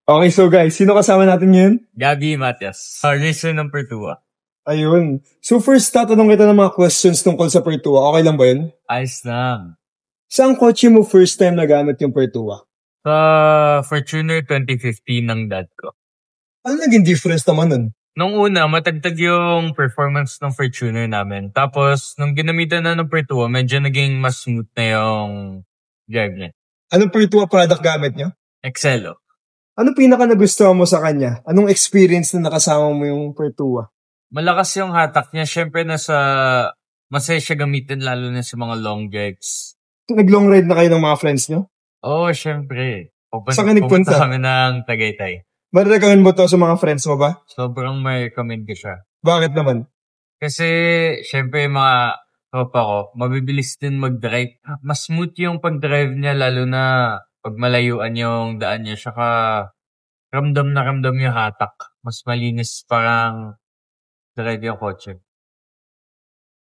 Okay, so guys, sino kasama natin ngayon? Gabi Matias. Racer number 2. Ayun. So first, tatanong kita ng mga questions tungkol sa Pertua. Okay lang ba yun? Ayos lang. Saan kotse mo first time nagamit yung Pertua? Sa Fortuner 2015 ng dad ko. Ano naging difference naman nun? Nung una, matagtag yung performance ng Fortuner namin. Tapos, nung ginamitan na ng Pertua, medyo naging mas smooth na yung drive niya. Anong Pertua product gamit nyo? Excelo. Ano pinaka nagustuhan mo sa kanya? Anong experience na nakasama mo yung Pertua? Malakas yung hatak niya. Siyempre, masaya siya gamitin lalo na sa mga long drives. Nag-long ride na kayo ng mga friends nyo? Oo, siyempre. Saan ka nagpunta? Pupunta kami ng Tagaytay. Marirecommend mo to sa mga friends mo ba? Sobrang may recommend ko siya. Bakit naman? Kasi, syempre, mga tropa ko, mabibilis din mag-drive. Mas smooth yung pag-drive niya, lalo na pag malayuan yung daan niya. Saka, ramdam na ramdam yung hatak. Mas malinis parang drive yung kotse.